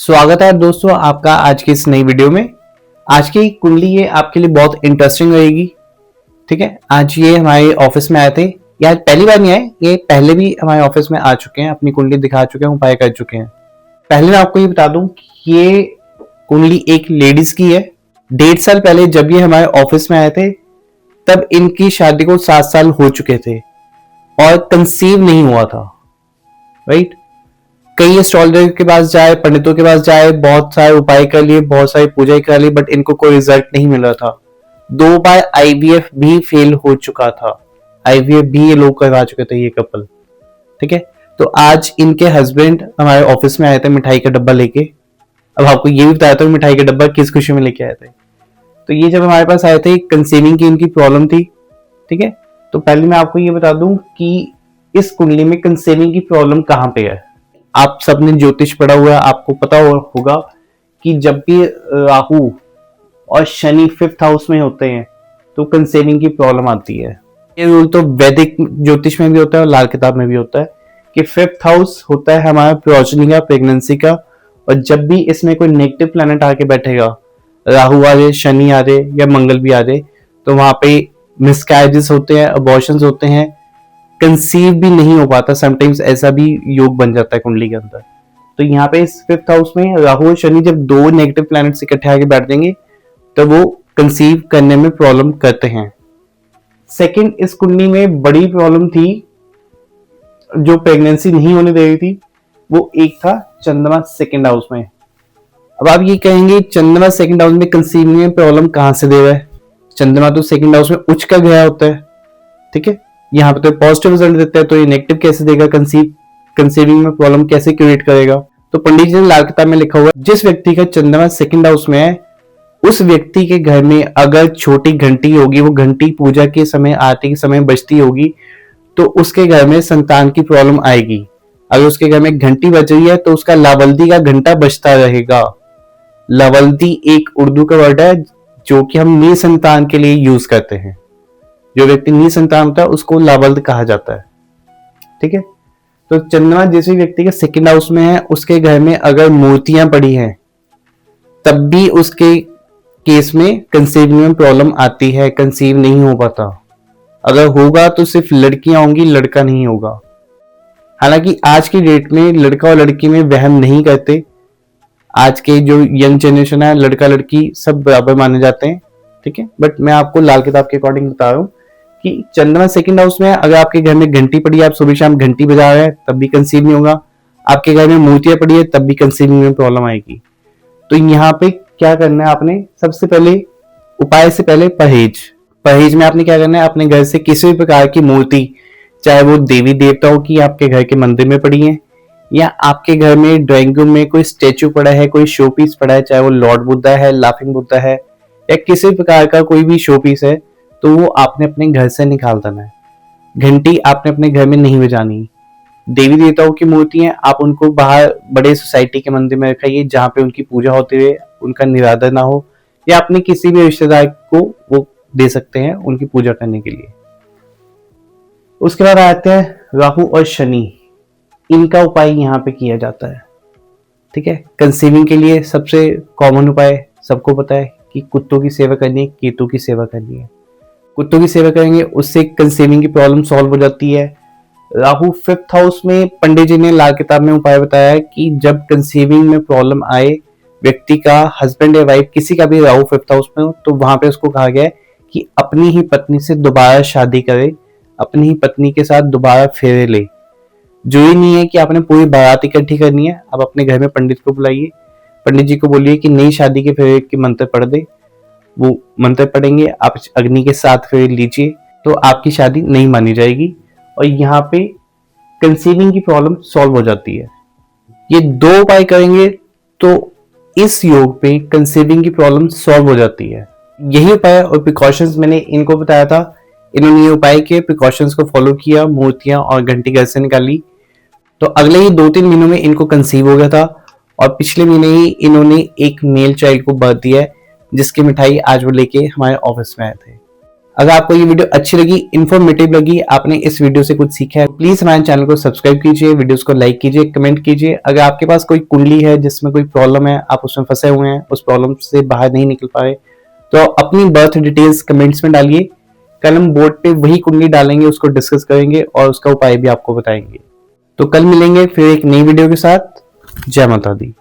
स्वागत है दोस्तों आपका आज की इस नई वीडियो में। आज की कुंडली ये आपके लिए बहुत इंटरेस्टिंग रहेगी। ठीक है, आज ये हमारे ऑफिस में आए थे, या पहली बार नहीं आए, ये पहले भी हमारे ऑफिस में आ चुके हैं, अपनी कुंडली दिखा चुके हैं, उपाय कर चुके हैं। पहले मैं आपको ये बता दूं कि ये कुंडली एक लेडीज की है। 1.5 साल पहले जब ये हमारे ऑफिस में आए थे तब इनकी शादी को 7 साल हो चुके थे और कंसीव नहीं हुआ था। राइट, कई एस्ट्रोलॉजर के पास जाए, पंडितों के पास जाए, बहुत सारे उपाय कर लिए, बहुत सारी पूजा कर ली, बट इनको कोई रिजल्ट नहीं मिल रहा था। 2 बार आईवीएफ भी फेल हो चुका था। आईवीएफ भी ये लोग करवा चुके थे, ये कपल। ठीक है, तो आज इनके हस्बैंड हमारे ऑफिस में आए थे मिठाई का डब्बा लेके। अब आपको ये भी बताया था मिठाई का डब्बा किस खुशी में लेके आए थे। तो ये जब हमारे पास आए थे, कंसीविंग की इनकी प्रॉब्लम थी। ठीक है, तो पहले मैं आपको ये बता दूं कि इस कुंडली में कंसीविंग की प्रॉब्लम कहां पे है। आप सबने ज्योतिष पढ़ा हुआ है, आपको पता होगा कि जब भी राहु और शनि 5th हाउस में होते हैं तो कंसीविंग की प्रॉब्लम आती है। ये रूल तो वैदिक ज्योतिष में भी होता है और लाल किताब में भी होता है कि 5th हाउस होता है हमारा प्रोजनी का, प्रेगनेंसी का, और जब भी इसमें कोई नेगेटिव प्लैनेट आके बैठेगा, राहु आ जाए, शनि आ जाए या मंगल भी आ जाए, तो वहां पे मिसकैरेजेस होते हैं, अबॉर्शंस होते हैं, कंसीव भी नहीं हो पाता। समटाइम्स ऐसा भी योग बन जाता है कुंडली के अंदर। तो यहाँ पे इस 5th हाउस में राहु और शनि जब 2 नेगेटिव प्लैनेट्स इकट्ठे आके बैठ देंगे तो वो कंसीव करने में प्रॉब्लम करते हैं। सेकंड, इस कुंडली में बड़ी प्रॉब्लम थी जो प्रेगनेंसी नहीं होने दे रही थी, वो एक था चंद्रमा 2nd हाउस में। अब आप ये कहेंगे चंद्रमा 2nd हाउस में कंसीव में प्रॉब्लम कहां से दे रहा है? चंद्रमा तो 2nd हाउस में उच्च का ग्रह होता है। ठीक है, यहाँ पे तो पॉजिटिव रिजल्ट देता है, तो ये नेगेटिव कैसे देगा? कंसीविंग में प्रॉब्लम कैसे क्रिएट करेगा? तो पंडित जी ने लाल किताब में लिखा हुआ है, जिस व्यक्ति का चंद्रमा 2nd हाउस में है उस व्यक्ति के घर में अगर छोटी घंटी होगी, वो घंटी पूजा के समय, आरती के समय बजती होगी, तो उसके घर में संतान की प्रॉब्लम आएगी। अगर उसके घर में घंटी बज रही है तो उसका लावल्दी का घंटा बजता रहेगा। लावल्दी एक उर्दू का वर्ड है जो कि हम निसंतान के लिए यूज करते हैं। जो व्यक्ति निसंतान होता है उसको लावल्द कहा जाता है। ठीक है, तो चंद्रमा जिस व्यक्ति के 2nd हाउस में है उसके घर में अगर मूर्तियां पड़ी हैं तब भी उसके केस में कंसीव में प्रॉब्लम आती है, कंसीव नहीं हो पाता। अगर होगा तो सिर्फ लड़कियां होंगी, लड़का नहीं होगा। हालांकि आज की डेट में लड़का और लड़की में वहम नहीं करते। आज के जो यंग जनरेशन है, लड़का लड़की सब बराबर माने जाते हैं। ठीक है, बट मैं आपको लाल किताब के अकॉर्डिंग बता रहा हूँ कि चंद्रमा 2nd हाउस में है। अगर आपके घर में घंटी पड़ी है, आप सुबह शाम घंटी बजा रहे हैं, तब भी कंसीव नहीं होगा। आपके घर में मूर्तियां पड़ी है, तब भी कंसीविंग में प्रॉब्लम आएगी। तो यहाँ पे क्या करना है आपने? सबसे पहले उपाय से पहले परहेज में आपने क्या करना है? अपने घर से किसी भी प्रकार की मूर्ति, चाहे वो देवी देवताओं की आपके घर के मंदिर में पड़ी है, या आपके घर में ड्राइंग रूम में कोई स्टेचू पड़ा है, कोई शो पीस पड़ा है, चाहे वो लॉर्ड बुद्धा है, लाफिंग बुद्धा है, या किसी प्रकार का कोई भी शो पीस है, तो वो आपने अपने घर से निकाल देना है। घंटी आपने अपने घर में नहीं बजानी। देवी देवताओं की मूर्तियां आप उनको बाहर बड़े सोसाइटी के मंदिर में रखाइए, जहां पे उनकी पूजा होते हुए उनका निरादर ना हो, या अपने किसी भी रिश्तेदार को वो दे सकते हैं उनकी पूजा करने के लिए। उसके बाद आते हैं राहु और शनि। इनका उपाय यहाँ पे किया जाता है। ठीक है, कंसीविंग के लिए सबसे कॉमन उपाय सबको पता है कि कुत्तों की सेवा करनी है, केतु की सेवा करनी है। कुत्तों की सेवा करेंगे, उससे कंसीविंग की प्रॉब्लम सॉल्व हो जाती है। राहु 5th हाउस में, पंडित जी ने लाल किताब में उपाय बताया है कि जब कंसीविंग में प्रॉब्लम आए, व्यक्ति का हस्बैंड या वाइफ किसी का भी राहु 5th हाउस में हो, तो वहां पे उसको कहा गया है कि अपनी ही पत्नी से दोबारा शादी करे, अपनी ही पत्नी के साथ दोबारा फेरे ले। जरूरी नहीं है कि आपने पूरी बारात इकट्ठी करनी है। आप अपने घर में पंडित को बुलाइए, पंडित जी को बोलिए कि नई शादी के फेरे के मंत्र पढ़ दे। वो मंत्र पढ़ेंगे, आप अग्नि के 7 फेरे लीजिए, तो आपकी शादी नहीं मानी जाएगी और यहाँ पे कंसीविंग की प्रॉब्लम सॉल्व हो जाती है। ये 2 उपाय करेंगे तो इस योग पे कंसीविंग की प्रॉब्लम सॉल्व हो जाती है। यही उपाय और प्रिकॉशंस मैंने इनको बताया था। इन्होंने ये उपाय के प्रिकॉशंस को फॉलो किया, मूर्तियां और घंटी घर से निकाली, तो अगले ही 2-3 महीनों में इनको कंसीव हो गया था। और पिछले महीने ही इन्होंने एक मेल चाइल्ड को बर्थ दिया है, जिसकी मिठाई आज वो लेके हमारे ऑफिस में आए थे। अगर आपको ये वीडियो अच्छी लगी, इंफॉर्मेटिव लगी, आपने इस वीडियो से कुछ सीखा है, प्लीज हमारे चैनल को सब्सक्राइब कीजिए, वीडियोस को लाइक कीजिए, कमेंट कीजिए। अगर आपके पास कोई कुंडली है जिसमें कोई प्रॉब्लम है, आप उसमें फंसे हुए हैं, उस प्रॉब्लम से बाहर नहीं निकल पा रहे, तो अपनी बर्थ डिटेल्स कमेंट्स में डालिए। कल हम बोर्ड पे वही कुंडली डालेंगे, उसको डिस्कस करेंगे और उसका उपाय भी आपको बताएंगे। तो कल मिलेंगे फिर एक नई वीडियो के साथ। जय माता दी।